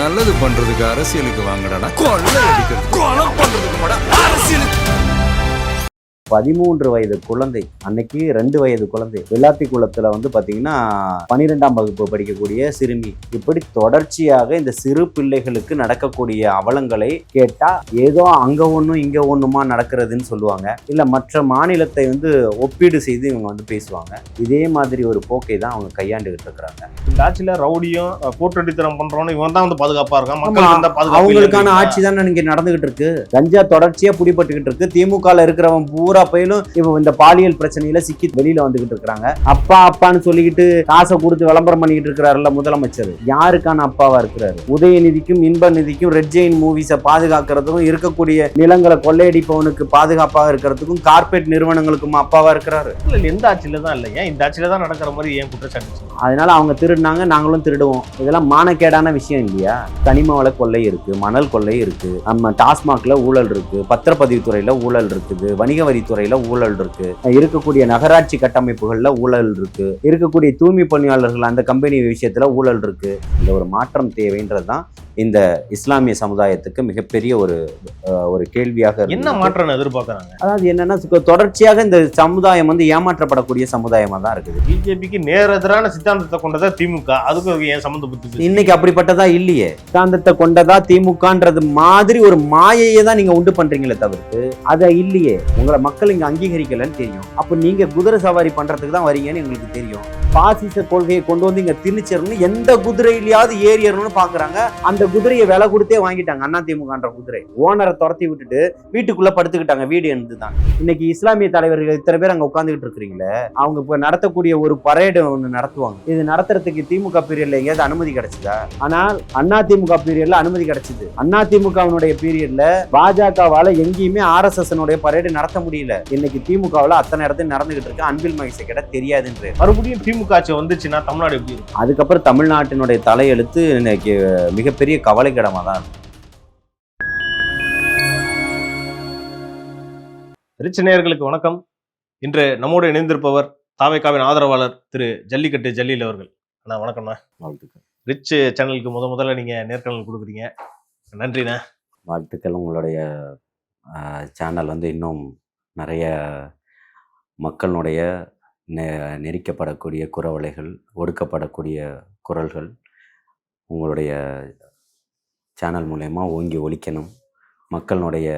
நல்லது பண்றதுக்கு அரசியலுக்கு வாங்கடா, கொள்ளை அடிக்கிறது கொலை பண்றதுக்கு அரசியலுக்கு. 13 வயது குழந்தை, அன்னைக்கு 2 வயது குழந்தை, வெள்ளாத்தி குளத்துல பாத்தீங்கன்னா 12ஆம் வகுப்பு படிக்கக்கூடிய சிறுமி. இப்படி தொடர்ச்சியாக இந்த சிறு பிள்ளைகளுக்கு நடக்கக்கூடிய அவலங்களை கேட்டா ஏதோ அங்க ஒண்ணும் இங்க ஒண்ணுமா நடக்கிறதுன்னு சொல்லுவாங்க. இல்ல மற்ற மாநிலத்தை ஒப்பீடு செய்து இவங்க பேசுவாங்க. இதே மாதிரி ஒரு போக்கை தான் அவங்க கையாண்டுகிட்டு இருக்கிறாங்க. இந்த ஆட்சியில ரவுடியும் கூட்டடித்தனம் பண்றவனும் இவன் தான் பாதுகாப்பா இருக்கான். அவங்களுக்கான ஆட்சி தான் இங்க நடந்துகிட்டு இருக்கு. கஞ்சா தொடர்ச்சியா பிடிபட்டுக்கிட்டு இருக்கு. திமுக இருக்கிறவன் பூரா பயிலும் இவன் இந்த பாலியல் பிரச்சனையில சிக்கி வெளியில வந்துகிட்டு இருக்காங்க. அப்பா அப்பான்னு சொல்லிக்கிட்டு காசை கொடுத்து விளம்பரம் பண்ணிக்கிட்டு இருக்கிறாருல்ல முதலமைச்சர், யாருக்கான அப்பாவா இருக்கிறாரு? உதயநிதிக்கும் இன்ப நிதிக்கும் ரெட் ஜெயின் மூவிஸை பாதுகாக்கிறதுக்கும் இருக்கக்கூடிய நிலங்களை கொள்ளையடிப்பவனுக்கு பாதுகாப்பாக இருக்கிறதுக்கும் கார்பரேட் நிறுவனங்களுக்கும் அப்பாவா இருக்கிறாரு. எந்த ஆட்சியில தான் இல்ல, ஏன் இந்த ஆட்சியில தான் நடக்கிற மாதிரி ஏன் குற்றச்சாட்டு? அதனால அவங்க திருடினாங்க, நாங்களும் திருடுவோம். இதெல்லாம் மானக்கேடான விஷயம் இல்லையா? கனிம வள கொள்ளை இருக்கு, மணல் கொள்ளை இருக்கு, நம்ம டாஸ்மாக்ல ஊழல் இருக்கு, பத்திரப்பதிவுத்துறையில ஊழல் இருக்குது, வணிக வரி துறையில ஊழல் இருக்கு, இருக்கக்கூடிய நகராட்சி கட்டமைப்புகள்ல ஊழல் இருக்கு, இருக்கக்கூடிய தூய்மை பணியாளர்கள் அந்த கம்பெனி விஷயத்துல ஊழல் இருக்கு. இந்த ஒரு மாற்றம் தேவைன்றதுதான் இந்த இஸ்லாமிய சமுதாயத்துக்கு மிகப்பெரிய ஒரு கேள்வியாக என்ன மாற்றம் எதிர்பார்க்கறாங்க. அதாவது என்னன்னா, தொடர்ச்சியாக இந்த சமுதாயம் ஏமாற்றப்படக்கூடிய சமுதாயமா தான் இருக்குது. பிஜேபிக்கு நேர் எதிரான சித்தாந்தத்தை கொண்டதா திமுக, அதுக்கு ஏன் சம்பந்தப்பட்டு இன்னைக்கு அப்படிப்பட்டதா இல்லையே. சித்தாந்தத்தை கொண்டதா திமுகன்றது மாதிரி ஒரு மாயையை தான் நீங்க உண்டு பண்றீங்களே தவிர்த்து அதை இல்லையே. உங்களை மக்கள் இங்க அங்கீகரிக்கலன்னு தெரியும். அப்ப நீங்க குதிரை சவாரி பண்றதுக்கு தான் வரீங்கன்னு எங்களுக்கு தெரியும். பாசிச கொள்கையை கொண்டு இங்க திணிச்சிடணும், எந்த குதிரையிலயாவது ஏறியறணும்னு பாக்குறாங்க. அந்த குதிரையை விலை கொடுத்தே வாங்கிட்டாங்க. அதிமுகன்ற குதிரை ஓனரை துரத்தி விட்டுட்டு வீட்டுக்குள்ள படுத்துக்கிட்டாங்க. வீடு என்னதுதான். இன்னைக்கு இஸ்லாமிய தலைவர்கள் இத்தனை பேர் அங்க உட்கார்ந்துகிட்டு இருக்கிறீங்களே, அவங்க இப்ப நடத்தக்கூடிய ஒரு பரேடு ஒண்ணு நடத்துவாங்க. இது நடத்துறதுக்கு திமுக பீரியட்ல எங்கேயாவது அனுமதி கிடைச்சதா? ஆனால் அதிமுக பீரியட்ல அனுமதி கிடைச்சது. அதிமுகவினுடைய பீரியட்ல பாஜகவால எங்கேயுமே RSS பரேடு நடத்த முடியல. இன்னைக்கு திமுகவில் அத்தனை இடத்துல நடந்துகிட்டு இருக்கு. அன்பில் மகேஷை கேட்ட தெரியாதுன்ற மறுபடியும் திமுக ஆட்சி வந்துச்சுன்னா தமிழ்நாடு எப்படி இருக்கும்? அதுக்கப்புறம் தமிழ்நாட்டினுடைய தலையெழுத்து இன்னைக்கு மிகப்பெரிய கவலைக்கிடமா தான் இருக்கு. ரிச் நேயர்களுக்கு வணக்கம். இன்று நம்மோடு இணைந்திருப்பவர் தாவேகாவின் ஆதரவாளர் திரு ஜல்லிக்கட்டு ஜலீல் அவர்கள். அண்ணா வணக்கம்ண்ணா. வாழ்த்துக்கள். ரிச் சேனலுக்கு முதல்ல நீங்க நேர்காணல் கொடுக்குறீங்க, நன்றிண்ணா. வாழ்த்துக்கள். உங்களுடைய சேனல் இன்னும் நிறைய மக்களுடைய நெரிக்கப்படக்கூடிய குரவலைகள், ஒடுக்கப்படக்கூடிய குரல்கள் உங்களுடைய சேனல் மூலயமா ஓங்கி ஒலிக்கணும். மக்களுடைய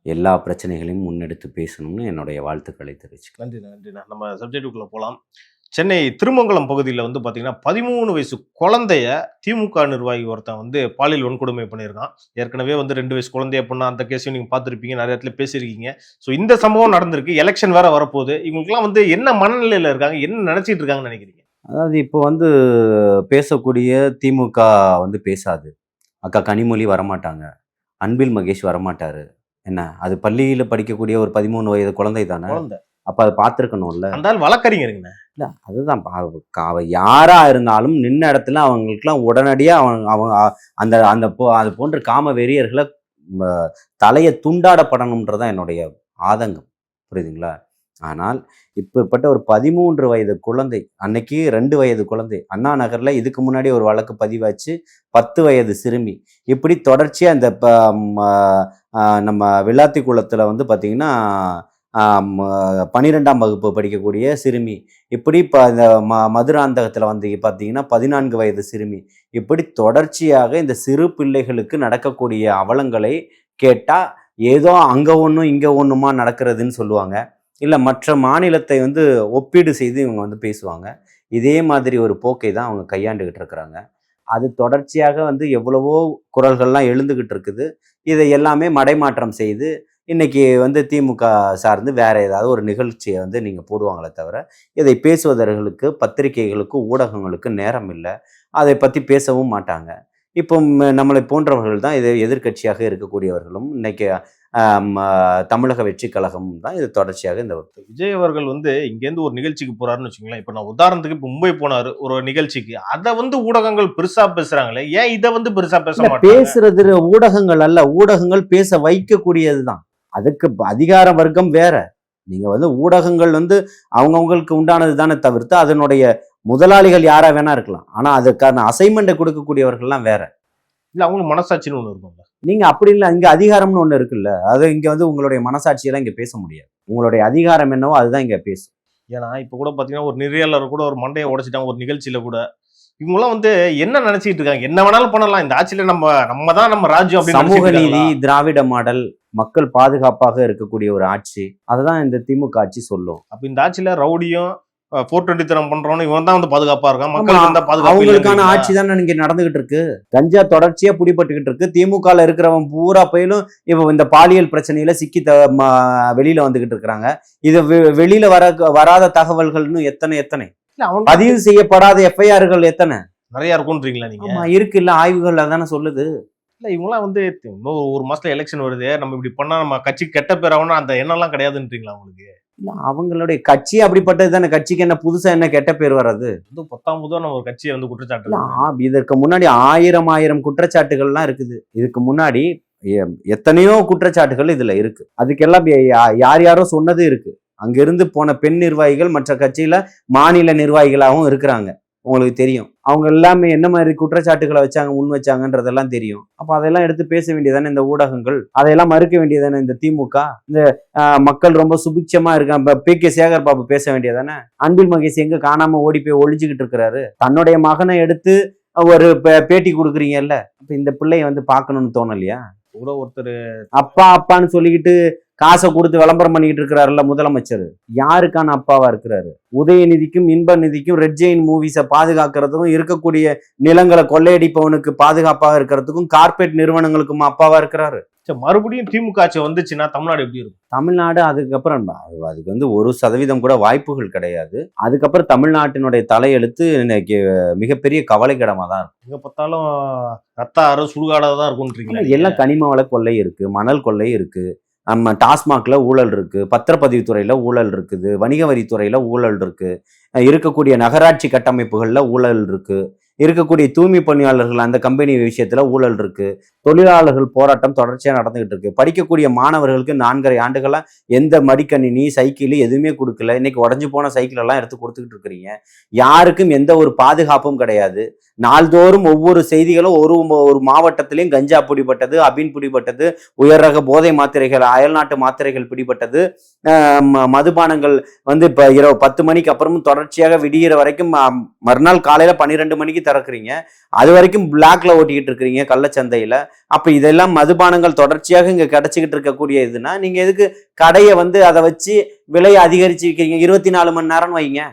எல்லா பிரச்சனைகளையும் முன்னெடுத்து பேசணும்னு என்னுடைய வாழ்த்துக்களை தெரிவிச்சுக்கிறேன். நன்றிண்ணா. நம்ம சப்ஜெக்டுக்குள்ள போகலாம். சென்னை திருமங்கலம் பகுதியில் பார்த்தீங்கன்னா 13 வயசு குழந்தைய திமுக நிர்வாகி ஒருத்தன் பாலியல் வன்கொடுமை பண்ணியிருக்கான். ஏற்கனவே 2 வயசு குழந்தைய பண்ண அந்த கேஸையும் நீங்கள் பார்த்துருப்பீங்க, நிறைய இடத்துல பேசியிருக்கீங்க. ஸோ இந்த சம்பவம் நடந்திருக்கு. எலெக்ஷன் வேற வரப்போகுது. இவங்களுக்குலாம் என்ன மனநிலையில் இருக்காங்க, என்ன நினைச்சிட்டு இருக்காங்கன்னு நினைக்கிறீங்க? அதாவது இப்போ பேசக்கூடிய திமுக பேசாது. அக்கா கனிமொழி வரமாட்டாங்க, அன்பில் மகேஷ் வரமாட்டாரு. என்ன அது பள்ளியில் படிக்கக்கூடிய ஒரு 13 வயது குழந்தை தானே. அப்ப அதை பார்த்துருக்கணும்ல. அந்த வழக்கறிஞருங்கண்ணே. இல்ல அதுதான், அவ யாரா இருந்தாலும் நின்ன இடத்துல அவங்களுக்குலாம் உடனடியா அவங்க அந்த அந்த அது போன்ற காம வெறியர்களை தலையை துண்டாடப்படணும்ன்றதான் என்னுடைய ஆதங்கம். புரியுதுங்களா? ஆனால் இப்படிப்பட்ட ஒரு 13 வயது குழந்தை, அன்னைக்கு 2 வயது குழந்தை, அண்ணா நகர்ல இதுக்கு முன்னாடி ஒரு வழக்கு பதிவாச்சு, 10 வயது சிறுமி. இப்படி தொடர்ச்சியா இந்த நம்ம வெள்ளாத்தி குளத்துல பார்த்தீங்கன்னா 12ஆம் வகுப்பு படிக்கக்கூடிய சிறுமி. இப்படி இப்போ இந்த மதுராந்தகத்தில் பார்த்தீங்கன்னா 14 வயது சிறுமி. இப்படி தொடர்ச்சியாக இந்த சிறு பிள்ளைகளுக்கு நடக்கக்கூடிய அவலங்களை கேட்டால் ஏதோ அங்கே ஒன்றும் இங்கே ஒன்றுமா நடக்கிறதுன்னு சொல்லுவாங்க. இல்லை மற்ற மாநிலத்தை ஒப்பீடு செய்து இவங்க பேசுவாங்க. இதே மாதிரி ஒரு போக்கை தான் அவங்க கையாண்டுகிட்டு இருக்கிறாங்க. அது தொடர்ச்சியாக எவ்வளவோ குரல்கள்லாம் எழுந்துகிட்டு இருக்குது. இதை எல்லாமே மடைமாற்றம் செய்து இன்னைக்கு திமுக சார்ந்து வேற ஏதாவது ஒரு நிகழ்ச்சியை நீங்கள் போடுவாங்களே தவிர இதை பேசுவதற்கு பத்திரிகைகளுக்கு ஊடகங்களுக்கு நேரம் இல்லை. அதை பற்றி பேசவும் மாட்டாங்க. இப்போ நம்மளை போன்றவர்கள் தான் இதை எதிர்கட்சியாக இருக்கக்கூடியவர்களும் இன்னைக்கு தமிழக வெற்றி கழகம் தான் இது தொடர்ச்சியாக இந்த விஜய் அவர்கள் இங்கேருந்து ஒரு நிகழ்ச்சிக்கு போறாருன்னு வச்சுங்களேன். இப்போ நான் உதாரணத்துக்கு இப்போ மும்பை போனாரு ஒரு நிகழ்ச்சிக்கு, அதை ஊடகங்கள் பெருசா பேசுறாங்களே, ஏன் இதை பெருசா பேச மாட்டாங்க? பேசுறது ஊடகங்கள் அல்ல, ஊடகங்கள் பேச வைக்கக்கூடியதுதான். அதுக்கு அதிகார வர்க்கம் வேற. நீங்க ஊடகங்கள் அவங்கவுங்களுக்கு உண்டானது தானே தவிர்த்து அதனுடைய முதலாளிகள் யாரா வேணா இருக்கலாம். ஆனா அதுக்கான அசைன்மெண்ட்டை கொடுக்கக்கூடியவர்கள்லாம் வேற. இல்ல அவங்களுக்கு மனசாட்சின்னு ஒண்ணு இருக்கும்ல. நீங்க அப்படி இல்லை, இங்க அதிகாரம்னு ஒண்ணு இருக்குல்ல, அது இங்க வந்து உங்களுடைய மனசாட்சியெல்லாம் இங்க பேச முடியாது. உங்களுடைய அதிகாரம் என்னவோ அதுதான் இங்க பேசும். ஏன்னா இப்ப கூட பாத்தீங்கன்னா ஒரு நெறியாளர் கூட ஒரு மண்டையை உடைச்சிட்டாங்க ஒரு நிகழ்ச்சியில கூட. இவங்கெல்லாம் வந்து என்ன நினைச்சிட்டு இருக்காங்க, என்ன வேணாலும் பண்ணலாம், இந்த ஆட்சியில நம்ம தான் நம்ம ராஜ்யம் அப்படின்னு சமூக நினைச்சிட்டு நீதி, இருக்காங்களா? திராவிட மாடல், மக்கள் பாதுகாப்பாக இருக்கக்கூடிய ஒரு ஆட்சி, அதுதான் இந்த திமுக ஆட்சி சொல்லும். அப்ப இந்த ஆட்சியில ரவுடியும் 420 பண்றவனும் இவன் தான் வந்து பாதுகாப்பா இருக்கான், ஆமா, மக்களுக்கு வந்தா பாதுகாப்பு அவங்களுக்கான இல்லைன்றீங்களா? ஆட்சி தானே இங்க நடந்துகிட்டு இருக்கு. கஞ்சா தொடர்ச்சியா பிடிபட்டுக்கிட்டு இருக்கு. திமுகல இருக்கிறவன் பூரா பயிலும் இவன் இந்த பாலியல் பிரச்சனையில சிக்கி வெளியில வந்துகிட்டு இருக்கிறாங்க. இது வெளியில வராத தகவல்கள்னு எத்தனை இல்ல அவங்க பதிவு செய்யப்படாத எஃப்ஐஆர்கள் எத்தனை நிறைய இருக்கும்ன்றீங்களா நீங்க? ஆமா இருக்கு, இல்ல ஆய்வுகள் அதானே சொல்லுது. இல்ல இவங்கலாம் வந்து இன்னும் ஒரு மாசத்துல எலெக்ஷன் வருது, நம்ம இப்படி பண்ணா நம்ம கட்சி கெட்ட பேர் ஆகணும், அந்த எண்ணம் எல்லாம் கிடையாதுன்றீங்களா உங்களுக்கு? இல்ல, அவங்களுடைய கட்சி அப்படிப்பட்டது தானே. கட்சிக்கு என்ன புதுசா என்ன கெட்ட பேர் வர்றது? வந்து 10ஆம் புதுவா நம்ம ஒரு கட்சியை வந்து குற்றச்சாட்டு இல்ல, இருக்கு. இதற்கு முன்னாடி ஆயிரம் குற்றச்சாட்டுகள்லாம் இருக்குது. இதுக்கு முன்னாடி எத்தனையோ குற்றச்சாட்டுகள் இதுல இருக்கு. அதுக்கெல்லாம் யார் யாரோ சொன்னது இருக்கு. அங்கிருந்து போன பெண் நிர்வாகிகள் மற்ற கட்சியில மாநில நிர்வாகிகளாகவும் இருக்கிறாங்க. உங்களுக்கு தெரியும் அவங்க எல்லாமே என்ன மாதிரி குற்றச்சாட்டுகளை முன் வச்சாங்கன்றதெல்லாம் தெரியும். அப்ப அதெல்லாம் எடுத்து பேச வேண்டியதானே இந்த ஊடகங்கள், அதையெல்லாம் மறுக்க வேண்டியதானே இந்த திமுக. இந்த மக்கள் ரொம்ப சுபிட்சமா இருக்காங்க, பி.கே. சேகர் பாபு பேச வேண்டியதானே. அன்பில் மகேஷ் எங்க காணாம ஓடி போய் ஒளிஞ்சுக்கிட்டு இருக்கிறாரு. தன்னுடைய மகனை எடுத்து ஒரு பேட்டி கொடுக்குறீங்கல்ல, அப்ப இந்த பிள்ளைய வந்து பார்க்கணும்னு தோணலையா? கூட ஒருத்தர் அப்பான்னு சொல்லிக்கிட்டு காசை கொடுத்து விளம்பரம் பண்ணிக்கிட்டு இருக்கிறாருல்ல முதலமைச்சர். யாருக்கான அப்பாவா இருக்கிறாரு? உதயநிதிக்கும் இன்ப நிதிக்கும் ரெட் ஜெயின் மூவிஸை பாதுகாக்கிறதுக்கும், இருக்கக்கூடிய நிலங்களை கொள்ளையடிப்பவனுக்கு பாதுகாப்பாக இருக்கிறதுக்கும், கார்பரேட் நிறுவனங்களுக்கும் அப்பாவா இருக்கிறாரு. மறுபடியும் திமுக ஆட்சி வந்துச்சுன்னா தமிழ்நாடு எப்படி இருக்கும்? தமிழ்நாடு அதுக்கப்புறம் அதுக்கு வந்து 1% கூட வாய்ப்புகள் கிடையாது. அதுக்கப்புறம் தமிழ்நாட்டினுடைய தலையெழுத்து இன்னைக்கு மிகப்பெரிய கவலைக்கிடமா தான் இருக்கும். எங்க பார்த்தாலும் ரத்த ஆறு சுடுகாடாக தான் இருக்கும்ன்றீங்களா? எல்லாம் கனிம வள கொள்ளை இருக்கு, மணல் கொள்ளை இருக்கு, நம்ம டாஸ்மாக்ல ஊழல் இருக்கு, பத்திரப்பதிவுத்துறையில ஊழல் இருக்குது, வணிக வரித்துறையில ஊழல் இருக்கு, இருக்கக்கூடிய நகராட்சி கட்டமைப்புகள்ல ஊழல் இருக்கு, இருக்கக்கூடிய தூய்மை பணியாளர்கள் அந்த கம்பெனி விஷயத்துல ஊழல் இருக்கு, தொழிலாளர்கள் போராட்டம் தொடர்ச்சியா நடந்துகிட்டு இருக்கு, படிக்கக்கூடிய மாணவர்களுக்கு 4.5 ஆண்டுகளா எந்த மடிக்கணினி சைக்கிள் எதுவுமே கொடுக்கல. இன்னைக்கு உடஞ்சு போன சைக்கிள் எல்லாம் எடுத்து கொடுத்துக்கிட்டு இருக்கிறீங்க. யாருக்கும் எந்த ஒரு பாதுகாப்பும் கிடையாது. நாள்தோறும் ஒவ்வொரு செய்திகளும் ஒரு மாவட்டத்திலையும் கஞ்சா பிடிபட்டது, அபின் பிடிபட்டது, உயர் ரக போதை மாத்திரைகள், அயல்நாட்டு மாத்திரைகள் பிடிபட்டது, மதுபானங்கள் வந்து இப்ப இரவு 10 மணிக்கு அப்புறமும் தொடர்ச்சியாக விடிகிற வரைக்கும், மறுநாள் காலையில 12 மணிக்கு திறக்கிறீங்க, அது வரைக்கும் பிளாக்ல ஓட்டிக்கிட்டு இருக்கிறீங்க கள்ளச்சந்தையில. அப்ப இதெல்லாம் மதுபானங்கள் தொடர்ச்சியாக இங்க கிடைச்சிக்கிட்டு இருக்கக்கூடிய இதுனா நீங்க எதுக்கு கடையை வந்து அதை வச்சு விலையை அதிகரிச்சு வைக்கிறீங்க? 24 மணி நேரம் வைங்க,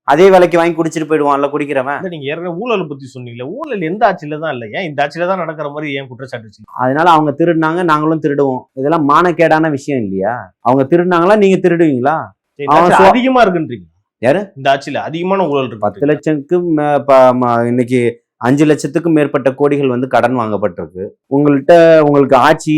அதே விலைக்கு வாங்கி குடிச்சிட்டு போயிடுவான்ல குடிக்கிறவன். நீங்க ஏற்கனவே ஊழல் பத்தி சொன்னீங்களா? ஊழல் எந்த ஆட்சியில தான் இல்ல, ஏன் இந்த ஆட்சியில தான் நடக்கிற மாதிரி ஏன் குற்றச்சாட்டு? அதனால அவங்க திருடினாங்க, நாங்களும் திருடுவோம். இதெல்லாம் மானக்கேடான விஷயம் இல்லையா? அவங்க திருடினாங்களா, நீங்க திருடுவீங்களா? அதிகமா இருக்குன்றீங்க. யாரு இந்த ஆட்சியில அதிகமான ஊழல் இருக்கு? 10 லட்சத்துக்கும் இன்னைக்கு 5 லட்சத்துக்கும் மேற்பட்ட கோடிகள் வந்து கடன் வாங்கப்பட்டிருக்கு. உங்களுக்கு ஆட்சி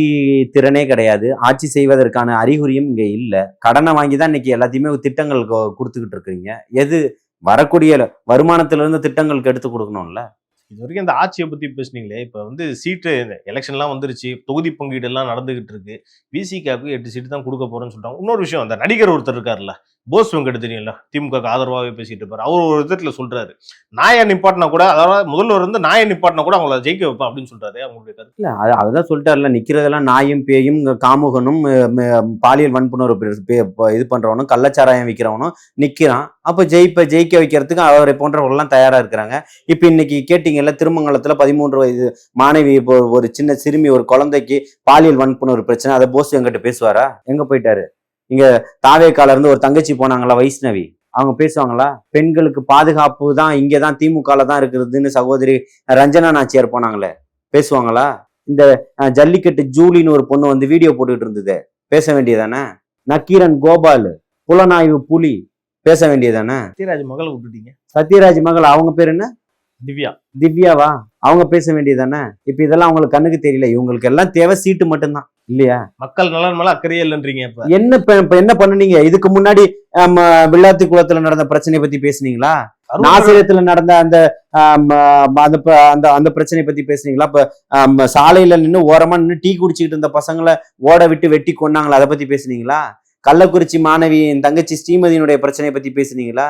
திறனே கிடையாது, ஆட்சி செய்வதற்கான அறிகுறியும் இங்க இல்ல. கடனை வாங்கிதான் இன்னைக்கு எல்லாத்தையுமே திட்டங்கள் கொடுத்துக்கிட்டு இருக்கிறீங்க. எது வரக்கூடிய வருமானத்துல இருந்து திட்டங்களுக்கு எடுத்து கொடுக்கணும்ல. இது வரைக்கும் இந்த ஆட்சியை பத்தி பேசுனீங்களே, இப்ப வந்து சீட்டு எலெக்ஷன் எல்லாம் வந்துருச்சு, தொகுதி பங்கீடு எல்லாம் நடந்துகிட்டு இருக்கு, விசிகாவுக்கு 8 சீட்டு தான் கொடுக்க போறேன்னு சொல்றாங்க. இன்னொரு விஷயம், அந்த நடிகர் ஒருத்தர் இருக்காருல்ல, போஸ் வெங்கட் தெரியும்ல, திமுக ஆதரவாகவே பேசிட்டு இருப்பாரு. அவர் ஒரு விதத்துல சொல்றாரு, நாயை நிப்பாட்டினா கூட, அதாவது முதல்வர் வந்து நாயை நிப்பாட்டினா கூட அவங்கள ஜெயிக்க வைப்பேன் அப்படின்னு சொல்றாரு. அவங்களுடைய கருத்து இல்ல, அதுதான் சொல்லிட்டாருல, நிக்கிறதெல்லாம் நாயும் பேயும் காமுகனும் பாலியல் வன்புணர்வு இது பண்றவனும் கள்ளச்சாராயம் விற்கிறவனும் நிக்கிறான். அப்ப ஜெயிக்க வைக்கிறதுக்கு அவரை போன்றவர்கள்லாம் தயாரா இருக்கிறாங்க. இப்ப இன்னைக்கு கேட்டீங்கல்ல, திருமங்கலத்துல 13 வயது மாணவி, இப்போ ஒரு சின்ன சிறுமி, ஒரு குழந்தைக்கு பாலியல் வன்புணர்வு பிரச்சனை, அதை போஸ் எங்கிட்ட பேசுவாரா? எங்க போயிட்டாரு? இங்க தாவேக்கால இருந்து ஒரு தங்கச்சி போனாங்களா, வைஷ்ணவி, அவங்க பேசுவாங்களா? பெண்களுக்கு பாதுகாப்பு தான் இங்கதான் திமுகல தான் இருக்குதுன்னு சகோதரி ரஞ்சனா நாச்சியார் போனாங்களே, பேசுவாங்களா? இந்த ஜல்லிக்கட்டு ஜூலின்னு ஒரு பொண்ணு வந்து வீடியோ போட்டுக்கிட்டு இருந்தது, பேச வேண்டியதானே? நக்கீரன் கோபால், புலனாய்வு புலி, பேச வேண்டியதானே? சத்யராஜ் மகளை விட்டுட்டீங்க. சத்யராஜ் மகள், அவங்க பேர் என்ன? திவ்யாவா? அவங்க பேச வேண்டியதானே? இப்ப இதெல்லாம் அவங்களுக்கு கண்ணுக்கு தெரியல. இவங்களுக்கு எல்லாம் தேவை சீட்டு மட்டும்தான் இல்லையா? மக்கள் நலன் மேல அக்கறையே இல்லைன்றீங்க. இப்ப என்ன பண்ணுனீங்க? இதுக்கு முன்னாடி விளாத்தி குளத்துல நடந்த பிரச்சனையை பத்தி பேசுனீங்களா? நாசிரியத்துல நடந்த அந்த பிரச்சனை பத்தி பேசுனீங்களா? இப்ப சாலையில நின்று ஓரமா நின்று டீ குடிச்சுக்கிட்டு இருந்த பசங்களை ஓட விட்டு வெட்டி கொண்டாங்களா, அதை பத்தி பேசுனீங்களா? கள்ளக்குறிச்சி மாணவி தங்கச்சி ஸ்ரீமதியினுடைய பிரச்சனையை பத்தி பேசுனீங்களா?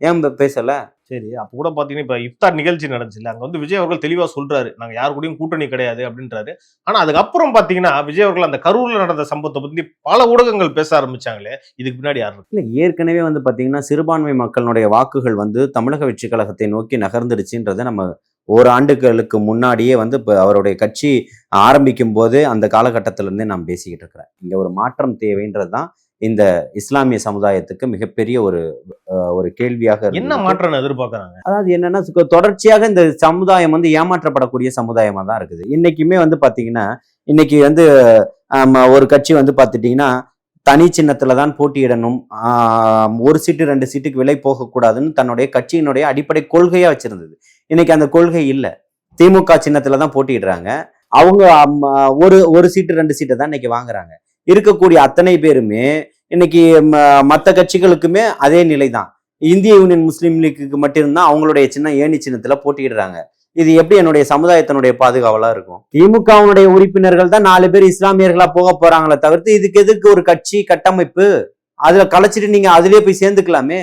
ஏன் பேசல? சரி, அப்ப கூட பாத்தீங்கன்னா இப்ப இஃப்தார் நிகழ்ச்சி நடந்துச்சுல்ல, அங்க வந்து விஜய் அவர்கள் தெளிவா சொல்றாரு, நாங்க யாரு கூடயும் கூட்டணி கிடையாது அப்படின்றாரு. ஆனா அதுக்கப்புறம் பாத்தீங்கன்னா விஜய் அவர்கள் அந்த கரூர்ல நடந்த சம்பவத்தை பத்தி பல ஊடகங்கள் பேச ஆரம்பிச்சாங்களே, இதுக்கு பின்னாடி யாரு? இல்ல ஏற்கனவே வந்து பாத்தீங்கன்னா சிறுபான்மை மக்களுடைய வாக்குகள் வந்து தமிழக வெற்றி கழகத்தை நோக்கி நகர்ந்துருச்சுன்றதை நம்ம ஓராண்டுகளுக்கு முன்னாடியே வந்து இப்போ அவருடைய கட்சி ஆரம்பிக்கும் போது அந்த காலகட்டத்திலிருந்தே நான் பேசிக்கிட்டு இருக்கிறேன். இங்க ஒரு மாற்றம் தேவைன்றது தான் இந்த இஸ்லாமிய சமுதாயத்துக்கு மிகப்பெரிய ஒரு கேள்வியாக என்ன இருந்தது. மாற்றம் எதிர்பார்க்கறாங்க? அதாவது என்னன்னா தொடர்ச்சியாக இந்த சமுதாயம் வந்து ஏமாற்றப்படக்கூடிய சமுதாயமா தான் இருக்குது. இன்னைக்குமே வந்து பாத்தீங்கன்னா இன்னைக்கு வந்து ஒரு கட்சி வந்து பாத்துட்டீங்கன்னா தனி சின்னத்துல தான் போட்டியிடணும், ஒரு சீட்டு 2 சீட்டுக்கு விலை போகக்கூடாதுன்னு தன்னுடைய கட்சியினுடைய அடிப்படை கொள்கையா வச்சிருந்தது. இன்னைக்கு அந்த கொள்கை இல்லை. திமுக சின்னத்துல தான் போட்டியிடுறாங்க. அவங்க ஒரு சீட்டு 2 சீட்டை தான் இன்னைக்கு வாங்குறாங்க. இருக்கக்கூடிய அத்தனை பேருமே இன்னைக்கு மற்ற கட்சிகளுக்குமே அதே நிலை தான். இந்திய யூனியன் முஸ்லீம் லீக்கு மட்டும்தான் அவங்களுடைய சின்ன ஏணி சின்னத்துல போட்டியிடுறாங்க. இது எப்படி என்னுடைய சமுதாயத்தினுடைய பாதுகாவலா இருக்கும்? திமுகவுடைய உறுப்பினர்கள் தான் 4 பேர் இஸ்லாமியர்களா போக போறாங்களே தவிர்த்து இதுக்கு எதுக்கு ஒரு கட்சி கட்டமைப்பு? அதுல கலைச்சிட்டு நீங்க அதுலயே போய் சேர்ந்துக்கலாமே.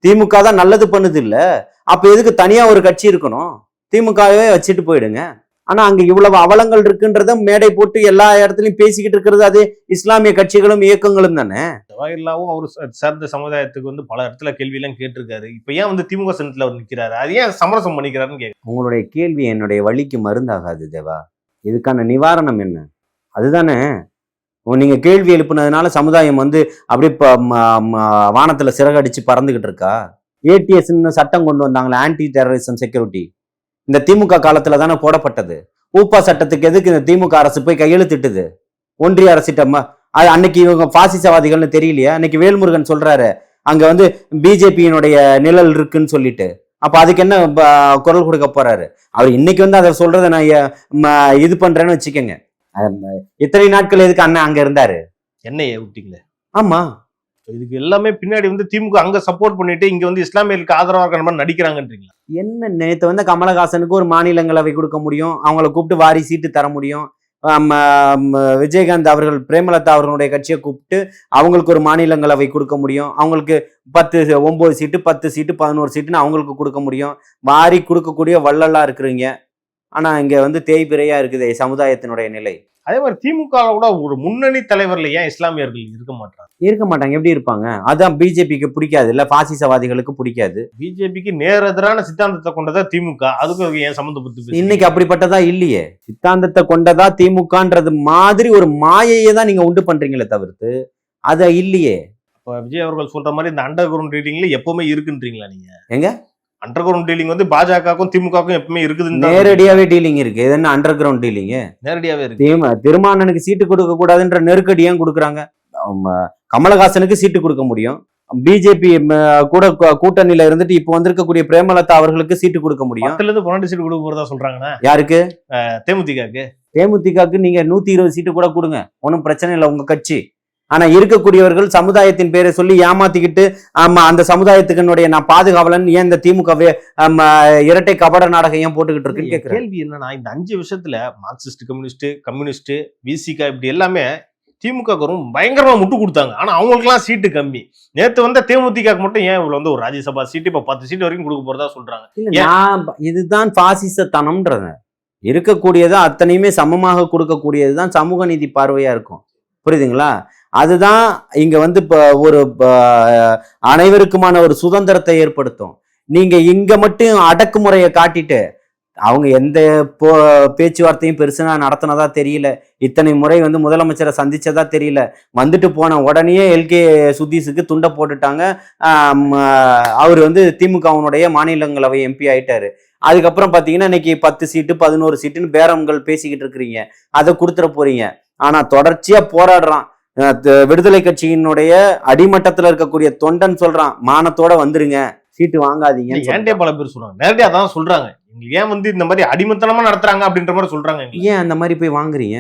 திமுக தான் நல்லது பண்ணுது இல்ல, அப்ப எதுக்கு தனியா ஒரு கட்சி இருக்கணும்? திமுகவே வச்சுட்டு போயிடுங்க. ஆனா அங்க இவ்வளவு அவலங்கள் இருக்குன்றத மேடை போட்டு எல்லா இடத்துலயும் பேசிக்கிட்டு இருக்கிறது அது இஸ்லாமிய கட்சிகளும் இயக்கங்களும் தானே. ஜவாஹிர்லாவும் அவர் சார்ந்த சமுதாயத்துக்கு வந்து பல இடத்துல கேள்வி எல்லாம் கேட்டிருக்காரு. இப்ப ஏன் வந்து திமுக சின்னத்துல அவர் நிக்கிறாரு? அது ஏன் சமரசம் பண்ணிக்கிறாருன்னு கேட்க. உங்களுடைய கேள்வி என்னுடைய வலிக்கு மருந்தாகாது தேவா. இதுக்கான நிவாரணம் என்ன? அதுதானே. நீங்க கேள்வி எழுப்புனதுனால சமுதாயம் வந்து அப்படியே வானத்துல சிறகடிச்சு பறந்துகிட்டு இருக்கா? ஏடிஎஸ்ன்னு சட்டம் கொண்டு வந்தாங்களே, ஆன்டி டெரரிசம் செக்யூரிட்டி, இந்த திமுக காலத்துல தானே போடப்பட்டது. ஊப்பா சட்டத்துக்கு எதுக்கு இந்த திமுக அரசு போய் கையெழுத்திட்டுது? ஒன்றிய அரசிட்டமா அது அன்னைக்கு இவங்க பாசிசவாதிகள்னு தெரியலையா? அன்னைக்கு வேல்முருகன் சொல்றாரு அங்க வந்து பிஜேபியினுடைய நிழல் இருக்குன்னு சொல்லிட்டு. அப்ப அதுக்கு என்ன குரல் கொடுக்க போறாரு அவர்? இன்னைக்கு வந்து அதை சொல்றதை நான் இது பண்றேன்னு வச்சுக்கோங்க. இத்தனை நாட்கள் எதுக்கு அண்ணன் அங்க இருந்தாரு? என்னைய விட்டீங்களே. ஆமா, இதுக்கு எல்லாமே பின்னாடி வந்து திமுக அங்க சப்போர்ட் பண்ணிட்டு இங்க வந்து இஸ்லாமியர்களுக்கு ஆதரவா இருக்கிற மாதிரி நடிக்கிறாங்கன்றீங்களா? என்ன நேத்து வந்து கமலஹாசனுக்கு ஒரு மாநிலங்களவை கொடுக்க முடியும், அவங்கள கூப்பிட்டு வாரி சீட்டு தர முடியும். விஜயகாந்த் அவர்கள் பிரேமலதா அவர்களுடைய கட்சியை கூப்பிட்டு அவங்களுக்கு ஒரு மாநிலங்களவை கொடுக்க முடியும். அவங்களுக்கு 9 சீட்டு 10 சீட்டு 11 சீட்டுன்னு அவங்களுக்கு கொடுக்க முடியும். வாரி கொடுக்கக்கூடிய வள்ளலா இருக்கிறீங்க. ஆனா இங்க வந்து தேய்பிரையா இருக்குது சமுதாயத்தினுடைய நிலை. அதே மாதிரி திமுக கூட ஒரு முன்னணி தலைவர்ல ஏன் இஸ்லாமியர்கள் இருக்க மாட்டாங்க? எப்படி இருப்பாங்க? அதான் பிஜேபிக்கு பிடிக்காது இல்ல, பாசிசவாதிகளுக்கு பிடிக்காது. பிஜேபிக்கு நேர் எதிரான சித்தாந்தத்தை கொண்டதா திமுக, அதுக்கு ஏன் சம்மந்தப்பட்டு இன்னைக்கு அப்படிப்பட்டதா இல்லையே. சித்தாந்தத்தை கொண்டதா திமுகன்றது மாதிரி ஒரு மாயையை தான் நீங்க உண்டு பண்றீங்களே தவிர்த்து அத இல்லையே. அப்ப விஜய் அவர்கள் சொல்ற மாதிரி இந்த அண்டர் கிரவுண்ட் ரீடிங்ல எப்பவுமே இருக்குன்றீங்களா? நீங்க எங்க அண்டர் கிரவுண்ட் டீலிங் வந்து பாஜகவுக்கும் திமுகவுக்கும் எப்பவுமே இருக்குது. நேரடியாவே டீலிங் இருக்கு. இது என்ன அண்டர் கிரவுண்ட் டீலிங்? நேரடியாவே இருக்கு. திருமானனுக்கு சீட்டு கொடுக்க கூடாதுன்ற நெருக்கடி ஏன் கொடுக்குறாங்க? கமலஹாசனுக்கு சீட்டு கொடுக்க முடியும். பிஜேபி கூட கூட்டணியில இருந்துட்டு இப்ப வந்திருக்கக்கூடிய பிரேமலதா அவர்களுக்கு சீட்டு கொடுக்க முடியும். 12 சீட்டு கொடுக்க போறதா சொல்றாங்கன்னா யாருக்கு? தேமுதிகக்கு நீங்க 120 சீட்டு கூட கொடுங்க, ஒன்னும் பிரச்சனை இல்லை உங்க கட்சி. ஆனா இருக்கக்கூடியவர்கள் சமுதாயத்தின் பேரை சொல்லி ஏமாத்திக்கிட்டு அந்த சமுதாயத்துக்கு நான் பாதுகாவலன் ஏன் இந்த திமுகவே இரட்டை கபட நாடகம் ஏன் போட்டுக்கிட்டு இருக்குன்னு கேட்கிறேன். கேள்வி என்னன்னா, இந்த 5 விஷயத்துல மார்க்சிஸ்ட், கம்யூனிஸ்ட், விசிகா இப்படி எல்லாமே திமுக பயங்கரமா முட்டு கொடுத்தாங்க. ஆனா அவங்களுக்கு எல்லாம் சீட்டு கம்மி. நேத்து வந்த தேமுதிக மட்டும் ஏன் இவ்வளவு வந்து ஒரு ராஜ்யசபா சீட்டு இப்ப 10 சீட்டு வரைக்கும் கொடுக்க போறதா சொல்றாங்க. இதுதான் பாசிசத்தனம்ன்றது. இருக்கக்கூடியது அத்தனையுமே சமமாக கொடுக்கக்கூடியதுதான் சமூக நீதி பார்வையா இருக்கும். புரியுதுங்களா? அதுதான் இங்க வந்து ஒரு அனைவருக்குமான ஒரு சுதந்திரத்தை ஏற்படுத்தும். நீங்க இங்க மட்டும் அடக்குமுறையை காட்டிட்டு அவங்க எந்த பேச்சுவார்த்தையும் பெருசுனா நடத்தினதா தெரியல. இத்தனை முறை வந்து முதலமைச்சரை சந்திச்சதா தெரியல. வந்துட்டு போன உடனே எல்கே சுதீஷுக்கு துண்டை போட்டுட்டாங்க. அவர் வந்து திமுகவுடைய மாநிலங்களவை எம்பி ஆயிட்டாரு. அதுக்கப்புறம் பாத்தீங்கன்னா இன்னைக்கு 10 சீட்டு 11 சீட்டுன்னு பேரங்கள் பேசிக்கிட்டு இருக்கிறீங்க. அதை கொடுத்துட போறீங்க. ஆனா தொடர்ச்சியா போராடுறான் விடுதலை கட்சியினுடைய அடிமட்டத்துல இருக்கக்கூடிய தொண்டன் சொல்றான், மானத்தோட வந்துருங்க, சீட்டு வாங்காதீங்க. ஏன்டே பல பேர் சொல்றாங்க, நேரடியா தான் சொல்றாங்க. ஏன் வந்து இந்த மாதிரி அடிமத்தனமா நடத்துறாங்க அப்படின்ற மாதிரி சொல்றாங்க. ஏன் அந்த மாதிரி போய் வாங்குறீங்க?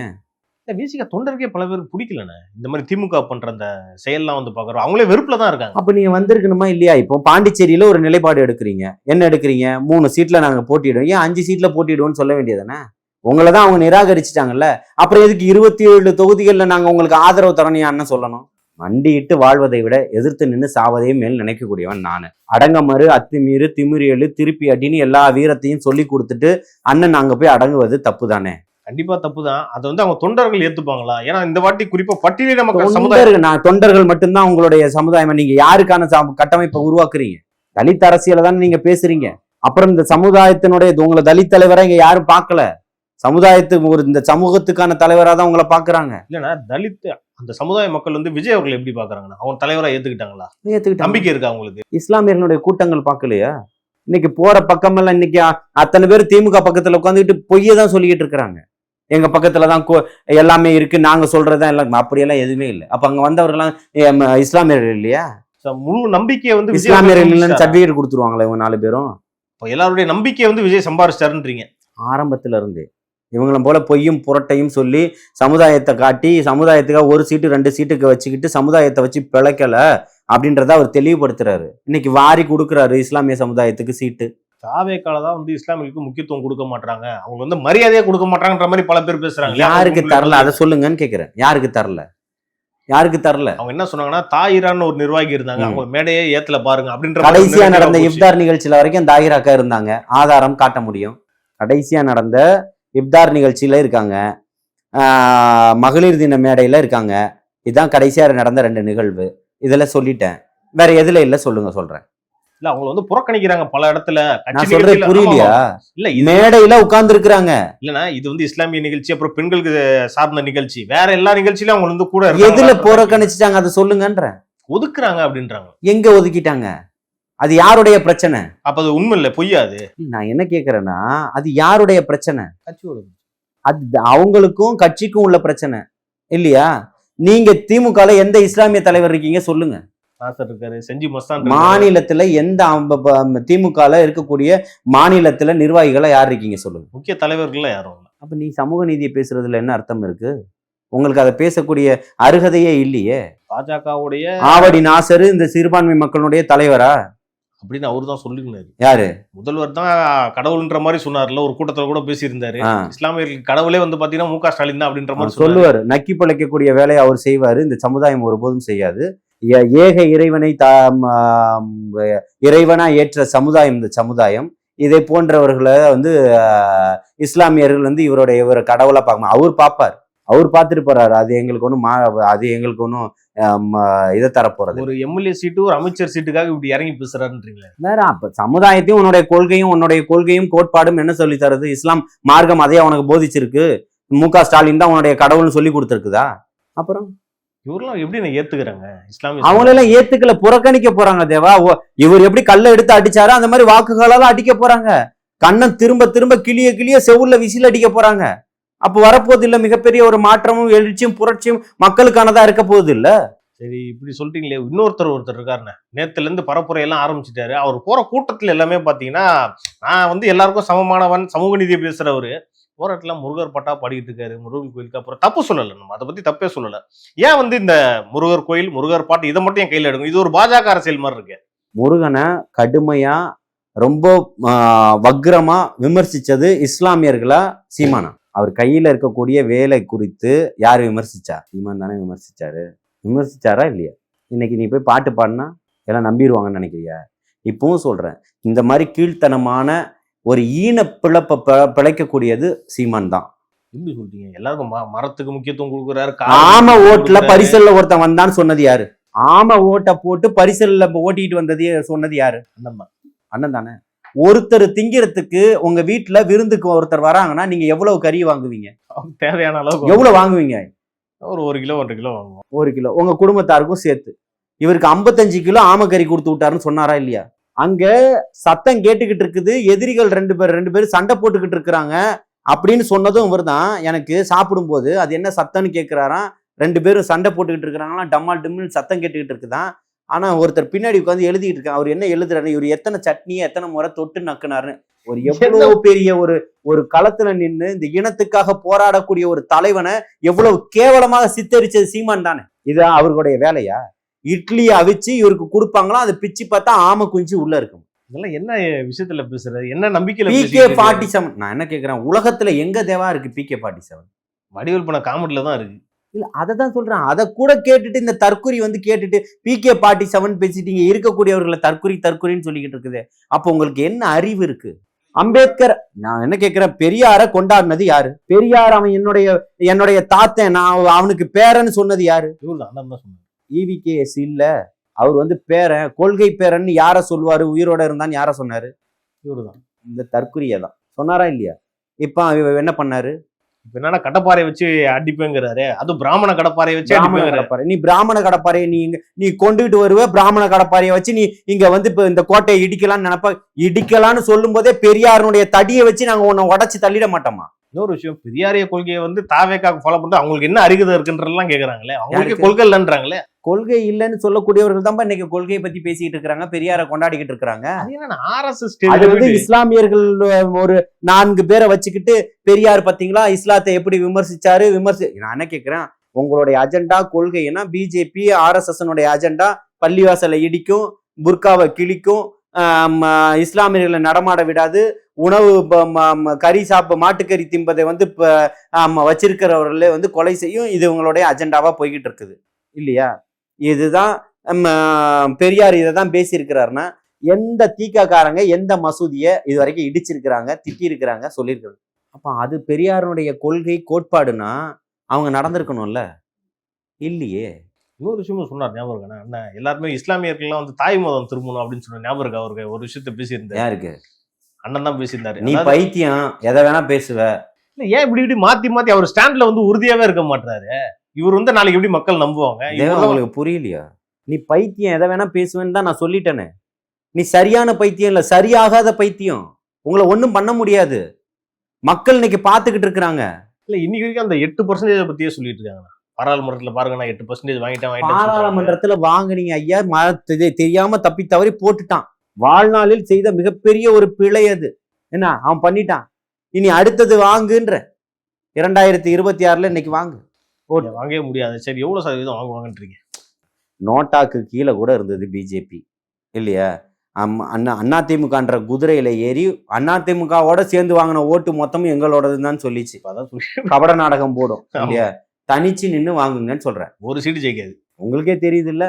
விசிக தொண்டருக்கே பல பேருக்கு பிடிக்கலண்ணே இந்த மாதிரி திமுக பண்ற அந்த செயல்லாம் வந்து பாக்குறோம். அவங்களே வெறுப்புல தான் இருக்காங்க. அப்ப நீங்க வந்திருக்கணுமா இல்லையா? இப்போ பாண்டிச்சேரியில ஒரு நிலைப்பாடு எடுக்கிறீங்க. என்ன எடுக்கிறீங்க? 3 சீட்ல நாங்க போட்டிடுவோம். ஏன் 5 சீட்ல போட்டிடுவோம்னு சொல்ல வேண்டியதானே? உங்களை தான் அவங்க நிராகரிச்சுட்டாங்கல்ல. அப்புறம் எதுக்கு 27 தொகுதிகள்ல நாங்க உங்களுக்கு ஆதரவு தரணியான்னு சொல்லணும்? மண்டியிட்டு வாழ்வதை விட எதிர்த்து நின்று சாவதையும் மேல் நினைக்கக்கூடியவன் நான். அடங்கமறு, அத்துமீறு, திமிரியலு, திருப்பி அடின்னு எல்லா வீரத்தையும் சொல்லி கொடுத்துட்டு அண்ணன் அங்க போய் அடங்குவது தப்பு தானே? கண்டிப்பா தப்புதான். அதை வந்து அவங்க தொண்டர்கள் ஏத்துப்பாங்களா? ஏன்னா இந்த வாட்டி குறிப்பா பட்டியலின மக்கள் சமுதாயம் நான் தொண்டர்கள் மட்டும்தான் உங்களுடைய சமுதாயம். நீங்க யாருக்கான கட்டமைப்பை உருவாக்குறீங்க? தலித் அரசியலை தானே நீங்க பேசுறீங்க. அப்புறம் இந்த சமுதாயத்தினுடைய உங்களை தலித் தலைவரா இங்க யாரும் பார்க்கல. சமுதாயத்துக்கு இந்த சமூகத்துக்கான தலைவரா தான் உங்களை பாக்குறாங்க. இல்லைன்னா தலித் அந்த சமுதாய மக்கள் வந்து விஜய் அவர்கள் எப்படி பாக்குறாங்கன்னா அவங்க தலைவரா ஏத்துக்கிட்டாங்களா? ஏத்துக்கிட்டாங்க. நம்பிக்கை இருக்கா அவங்களுக்கு? இஸ்லாமியர்களுடைய கூட்டங்கள் பார்க்கலையா? இன்னைக்கு போற பக்கமெல்லாம் இன்னைக்கு அத்தனை பேர் திமுக பக்கத்துல உட்காந்துக்கிட்டு பொய்யை தான் சொல்லிக்கிட்டு இருக்கிறாங்க. எங்க பக்கத்துலதான் எல்லாமே இருக்கு, நாங்க சொல்றதுதான் எல்லாம். அப்படியெல்லாம் எதுவுமே இல்லை. அப்ப அங்க வந்தவர்கள்லாம் இஸ்லாமியர்கள் இல்லையா? முழு நம்பிக்கையை வந்து இஸ்லாமியர்கள் இல்லைன்னு சர்டிபிகேட் கொடுத்துருவாங்களா இவங்க 4 பேரும்? எல்லாருடைய நம்பிக்கையை வந்து விஜய் சம்பாரிச்சிட்டாருன்றீங்க. ஆரம்பத்துல இருந்து இவங்களும் போல பொய்யும் புரட்டையும் சொல்லி சமுதாயத்தை காட்டி சமுதாயத்துக்காக 1 சீட்டு 2 சீட்டுக்கு வச்சுக்கிட்டு சமுதாயத்தை வச்சு பிழைக்கல அப்படின்றத அவர் தெளிவுபடுத்துறாரு. இன்னைக்கு வாரி கொடுக்குறாரு இஸ்லாமிய சமுதாயத்துக்கு சீட்டு. தாவேக்கால தான் வந்து இஸ்லாமியர்களுக்கு முக்கியத்துவம் கொடுக்க மாட்டாங்க, அவங்க வந்து மரியாதையா கொடுக்க மாட்டாங்கன்ற மாதிரி பல பேர் பேசுறாங்க. யாருக்கு தரல அதை சொல்லுங்கன்னு கேக்குறேன். யாருக்கு தரல? யாருக்கு தரல? அவங்க என்ன சொன்னாங்கன்னா, தாயிரான்னு ஒரு நிர்வாகி இருந்தாங்க, அவங்க மேடையே ஏத்துல பாருங்க அப்படின்ற கடைசியா நடந்த இஃப்தார் நிகழ்ச்சியில வரைக்கும் தாயிராக்கா இருந்தாங்க. ஆதாரம் காட்ட முடியும். கடைசியா நடந்த இஃப்தார் நிகழ்ச்சியில இருக்காங்க, மகளிர் தின மேடையில இருக்காங்க. இதுதான் கடைசியா நடந்த 2 நிகழ்வு. இதுல சொல்லிட்டேன். வேற எதுல இல்ல சொல்லுங்க, சொல்றேன். இல்ல அவங்க வந்து புறக்கணிக்கிறாங்க பல இடத்துல. நான் சொல்றது புரியலையா? இல்ல மேடையில உட்கார்ந்து இருக்கிறாங்க. இல்லன்னா இது வந்து இஸ்லாமிய நிகழ்ச்சி, அப்புறம் பெண்களுக்கு சார்ந்த நிகழ்ச்சி, வேற எல்லா நிகழ்ச்சியிலும் அவங்க வந்து கூட எதுல புறக்கணிச்சுட்டாங்க அதை சொல்லுங்கன்ற. ஒதுக்குறாங்க அப்படின்றாங்க. எங்க ஒதுக்கிட்டாங்க? அது யாருடைய பிரச்சனை? அப்ப அது உண்மை இல்ல, பொய்யாது. நான் என்ன கேக்குறேன்னா, அது யாருடைய பிரச்சனை? அது அவங்களுக்கும் கட்சிக்கும் உள்ள பிரச்சனை இல்லையா? நீங்க திமுகல எந்த இஸ்லாமிய தலைவர் இருக்கீங்க சொல்லுங்க. இருக்காரு செஞ்சி மஸ்தான். மாநிலத்துல எந்த திமுகல இருக்கக்கூடிய மாநிலத்துல நிர்வாகிகளா யார் இருக்கீங்க சொல்லுங்க. முக்கிய தலைவர்கள் யாரும் இல்ல. அப்ப நீ சமூக நீதியை பேசுறதுல என்ன அர்த்தம் இருக்கு? உங்களுக்கு அதை பேசக்கூடிய அருகதையே இல்லையே. பாஜகவுடைய ஆவடி நாசரு இந்த சிறுபான்மை மக்களுடைய தலைவரா அப்படின்னு அவரு தான் சொல்லிருந்தாரு. யாரு? முதல்வர் தான் கடவுள்ன்ற மாதிரி சொன்னார்ல, ஒரு கூட்டத்துல கூட பேசியிருந்தாரு. இஸ்லாமியர்கள் கடவுளே வந்து பாத்தீங்கன்னா மு க ஸ்டாலின் தான் அப்படின்ற மாதிரி சொல்லுவாரு. நக்கி பிழைக்கக்கூடிய வேலையை அவர் செய்வாரு. இந்த சமுதாயம் ஒருபோதும் செய்யாது. ஏக இறைவனை இறைவனா ஏற்ற சமுதாயம் இந்த சமுதாயம். இதை போன்றவர்களை வந்து இஸ்லாமியர்கள் வந்து இவரை கடவுளா பார்க்கணும். அவர் பார்ப்பார், அவர் பார்த்துட்டு போறாரு. அது எங்களுக்கு ஒன்றும் இதை தரப்போறது. ஒரு எம்எல்ஏ சீட்டு ஒரு அமைச்சர் சீட்டுக்காக இப்படி இறங்கி பேசுறாருன்றீங்களா? வேற அப்ப சமுதாயத்தையும் உன்னுடைய கொள்கையும் கோட்பாடும் என்ன சொல்லி தருது? இஸ்லாம் மார்க்கம் அதையே உனக்கு போதிச்சிருக்கு. மு க ஸ்டாலின் தான் உன்னுடைய கடவுள்னு சொல்லி கொடுத்துருக்குதா? அப்புறம் இவரெல்லாம் எப்படி ஏத்துக்கிறாங்க இஸ்லாமிய? அவங்களெல்லாம் ஏத்துக்கல, புறக்கணிக்க போறாங்க. தேவா, இவர் எப்படி கல்ல எடுத்து அடிச்சாரோ அந்த மாதிரி வாக்குகளால அடிக்க போறாங்க. கண்ணன் திரும்ப திரும்ப கிளிய செவுள்ள விசில் அடிக்க போறாங்க. அப்ப வரப்போது இல்ல மிகப்பெரிய ஒரு மாற்றமும் எழுச்சியும் புரட்சியும் மக்களுக்கானதா இருக்க போகுது இல்ல. சரி, இப்படி சொல்றீங்களே, ஒருத்தர் இருக்காருண்ணே, நேத்துல இருந்து பரப்புரையெல்லாம் ஆரம்பிச்சுட்டாரு. அவர் போற கூட்டத்துல எல்லாமே பாத்தீங்கன்னா, நான் வந்து எல்லாருக்கும் சமமானவன், சமூக நீதியை பேசுறவரு. போராட்டத்துல முருகர் பாட்டா பாடிட்டு இருக்காரு. முருகன் கோயிலுக்கு அப்புறம் தப்பு சொல்லல, நம்ம அதை பத்தி தப்பே சொல்லல. ஏன் வந்து இந்த முருகர் கோயில் முருகர் பாட்டு இதை மட்டும் என் கையில எடுக்கும்? இது ஒரு பாஜக அரசியல் மாதிரி இருக்கு. முருகனை கடுமையா ரொம்ப வக்ரமா விமர்சிச்சது இஸ்லாமியர்களா சீமானா? அவர் கையில இருக்கக்கூடிய வேலை குறித்து யாரு விமர்சிச்சா? சீமான் தானே விமர்சிச்சாரு. விமர்சிச்சாரா இல்லையா? இன்னைக்கு நீ போய் பாட்டு பாடினா எல்லாம் நம்பிடுவாங்கன்னு நினைக்கிறியா? இப்பவும் சொல்றேன், இந்த மாதிரி கீழ்த்தனமான ஒரு ஈன பிழைக்கக்கூடியது சீமான் தான். எப்படி சொல்றீங்க? எல்லாருக்கும் மரத்துக்கு முக்கியத்துவம் கொடுக்குறாரு. ஆம ஓட்டுல பரிசல்ல ஒருத்தன் வந்தான்னு சொன்னது யாரு? ஆம ஓட்ட போட்டு பரிசல்ல ஓட்டிட்டு வந்தது சொன்னது யாரு? அண்ணன் தானே. ஒருத்தர் திங்கிறதுக்கு உங்க வீட்டுல விருந்துக்கு ஒருத்தர் வராங்கன்னா நீங்க எவ்வளவு கறி வாங்குவீங்க? தேவையான அளவு எவ்வளவு வாங்குவீங்க? ஒரு 1 கிலோ 1.5 கிலோ வாங்குவோம். 1 கிலோ உங்க குடும்பத்தாருக்கும் சேர்த்து. இவருக்கு 55 கிலோ ஆமக்கறி கொடுத்து விட்டாருன்னு சொன்னாரா இல்லையா? அங்க சத்தம் கேட்டுக்கிட்டு இருக்குது, எதிரிகள் 2 பேர் சண்டை போட்டுக்கிட்டு இருக்கிறாங்க அப்படின்னு சொன்னதும் இவர் தான். எனக்கு சாப்பிடும் போது அது என்ன சத்தம்னு கேட்கிறாராம். 2 பேரும் சண்டை போட்டுக்கிட்டு இருக்கிறாங்களாம், டம்மால் டிம்மில் சத்தம் கேட்டுக்கிட்டு இருக்குதான். ஆனா ஒருத்தர் பின்னாடி உட்காந்து எழுதிட்டு இருக்கான். அவர் என்ன எழுதுறாரு? இவர் எத்தனை சட்னியை எத்தனை முறை தொட்டு நக்குனாருன்னு. ஒரு எவ்வளவு பெரிய ஒரு களத்துல நின்று இந்த இனத்துக்காக போராடக்கூடிய ஒரு தலைவனை எவ்வளவு கேவலமாக சித்தரிச்சது சீமான் தானே. இது அவர்களுடைய வேலையா? இட்லியை அவிச்சு இவருக்கு கொடுப்பாங்களா, அதை பிச்சு பார்த்தா ஆம குஞ்சு உள்ள இருக்கும். இதெல்லாம் என்ன விஷயத்துல பேசுறது? என்ன நம்பிக்கையில? PK-47 நான் என்ன கேக்குறேன், உலகத்துல எங்க தேவா இருக்கு PK-47? வடிவேல் பண்ண காமெடியில தான் இருக்கு. இல்ல அததான் சொல்றேன். அதை கூட கேட்டுட்டு இந்த தற்குறி வந்து கேட்டுட்டு PK-47 பேசிட்டீங்க, இருக்கக்கூடியவர்களை தற்குறின்னு சொல்லிக்கிட்டு இருக்குது. அப்ப உங்களுக்கு என்ன அறிவு இருக்கு? அம்பேத்கர், நான் என்ன கேட்கிறேன், பெரியார கொண்டாடினது யாரு? பெரியார் அவன் என்னுடைய தாத்தன், நான் அவனுக்கு பேரன்னு சொன்னது யாரு? இவர்தான் அண்ணன் தான் சொன்னார். EVKS இல்ல, அவர் வந்து பேரன், கொள்கை பேரன்னு யார சொல்லுவாரு? உயிரோட இருந்தான்னு யார சொன்னாரு? இவருதான். இந்த தற்குறியை தான் சொன்னாரா இல்லையா? இப்ப அவர் என்ன பண்ணாரு? இப்ப என்னன்னா கடப்பாறை வச்சு அடிப்பேங்கிறாரு. அதுவும் பிராமண கடப்பாறையை வச்சு பிராமண அடிப்பேங்கிறாரு. கடப்பாறை. நீ பிராமண கடப்பாறையை நீ கொண்டுகிட்டு வருவ, பிராமண கடப்பாறையை வச்சு நீ இங்க வந்து இப்ப இந்த கோட்டையை இடிக்கலாம்னு நினைப்ப. இடிக்கலாம்னு சொல்லும் போதே பெரியாருடைய தடியை வச்சு நாங்க உன்னை உடைச்சு தள்ளிட மாட்டோமா? இன்னொரு விஷயம், பெரியாரிய கொள்கையை வந்து தாவேக்காக ஃபாலோ பண்ணிட்டு அவங்களுக்கு என்ன அருகதை இருக்குன்றதெல்லாம் கேக்குறாங்களே. அவங்களுக்கு யாருக்கு? கொள்கை இல்லைன்றாங்களே. கொள்கை இல்லைன்னு சொல்லக்கூடியவர்கள் தான் இன்னைக்கு கொள்கையை பத்தி பேசிக்கிட்டு இருக்காங்க, பெரியாரை கொண்டாடிக்கிட்டு இருக்காங்க. அது என்னன்னா RSS அது வந்து இஸ்லாமியர்கள் ஒரு 4 பேரை வச்சுக்கிட்டு பெரியார் பாத்தீங்களா இஸ்லாத்தை எப்படி விமர்சிச்சாரு நான் என்ன கேட்கிறேன், உங்களுடைய அஜெண்டா கொள்கைன்னா பிஜேபி RSS அஜெண்டா பள்ளிவாசலை இடிக்கும், புர்காவை கிழிக்கும், இஸ்லாமியர்களை நடமாட விடாது, உணவு கறி மாட்டுக்கறி திம்பதை வந்து வச்சிருக்கிறவர்களே வந்து கொலை செய்யும். இது உங்களுடைய அஜெண்டாவா போய்கிட்டு இருக்குது இல்லையா? இதுதான் பெரியார் இதை தான் பேசியிருக்கிறாருன்னா, எந்த தீக்காக்காரங்க எந்த மசூதியை இது வரைக்கும் இடிச்சிருக்கிறாங்க, திட்டி இருக்கிறாங்க, சொல்லியிருக்கிறாங்க. அப்ப அது பெரியாருடைய கொள்கை கோட்பாடுனா அவங்க நடந்திருக்கணும்ல, இல்லையே. இன்னொரு விஷயமும் சொன்னார், ஞாபகம் இருக்கா? என்ன எல்லாருமே இஸ்லாமியர்கள்லாம் வந்து தாய் மதம் திரும்பணும் அப்படின்னு சொன்ன ஞாபகம் இருக்கா? அவருக்கு ஒரு விஷயத்த பேசியிருந்தாரு. யாருக்கு? அண்ணன் தான் பேசியிருந்தாரு. நீ பைத்தியம், எதை வேணா பேசுவ. இல்ல, ஏன் இப்படி மாத்தி அவர் ஸ்டாண்ட்ல வந்து உறுதியாவே இருக்க மாட்டாரு? இவர் வந்து நாளைக்கு எப்படி மக்கள் நம்புவாங்க? உங்களுக்கு புரியலையா? நீ பைத்தியம், எதை வேணா பேசுவேன்னு தான் நான் சொல்லிட்டேனே. நீ சரியான பைத்தியம் இல்ல, சரியாகாத பைத்தியம். உங்களை ஒண்ணும் பண்ண முடியாது. மக்கள் இன்னைக்கு பாத்துக்கிட்டு இருக்கிறாங்க. இல்ல, இன்னைக்கு வரைக்கும் அந்த 8% பத்தியே சொல்லிட்டு இருக்காங்க. பாராளுமன்றத்துல பாருங்க, நான் 8% வாங்கிட்டேன். பாராளுமன்றத்துல வாங்கினீங்க ஐயா, தெரியாம தப்பி தவறி போட்டுட்டான். வாழ்நாளில் செய்த மிகப்பெரிய ஒரு பிழை அது. என்ன அவன் பண்ணிட்டான். இனி அடுத்தது வாங்குன்ற 2026 இன்னைக்கு வாங்கவே முடியாது. சரி, எவ்வளவு சதவீதம் வாங்குவாங்கன்றீங்க? நோட்டாக்கு கீழே கூட இருந்தது பிஜேபி இல்லையா? அதிமுகன்ற குதிரையில ஏறி அதிமுகவோட சேர்ந்து வாங்கின ஓட்டு மொத்தமும் எங்களோடதுன்னு சொல்லிச்சு. கபட நாடகம் போடும் இல்லையா? தனிச்சு நின்று வாங்குங்கன்னு சொல்றேன். ஒரு சீட்டு ஜெயிக்காது. உங்களுக்கே தெரியுது இல்ல?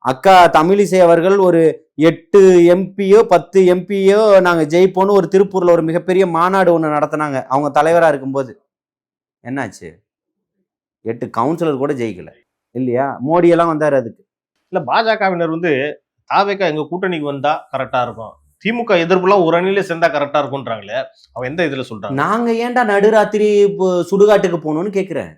அக்கா தமிழிசை அவர்கள் ஒரு 8 எம்பியோ 10 எம்பியோ நாங்க ஜெயிப்போன்னு ஒரு திருப்பூர்ல ஒரு மிகப்பெரிய மாநாடு ஒண்ணு நடத்தினாங்க அவங்க தலைவரா இருக்கும்போது. என்னாச்சு? 8 கவுன்சிலர் கூட ஜெயிக்கல இல்லையா? மோடி எல்லாம் வந்தாரு அதுக்கு. இல்ல, பாஜகவினர் வந்து தாவேக்கா எங்க கூட்டணிக்கு வந்தா கரெக்டா இருக்கும், திமுக எதிர்ப்புலாம் ஒரு அணியில சேர்ந்தா கரெக்டா இருக்கும்ன்றாங்களே, அவங்க எந்த இதுல சொல்றாங்க? நாங்க ஏன்டா நடுராத்திரி சுடுகாட்டுக்கு போகணும்னு கேக்குறேன்.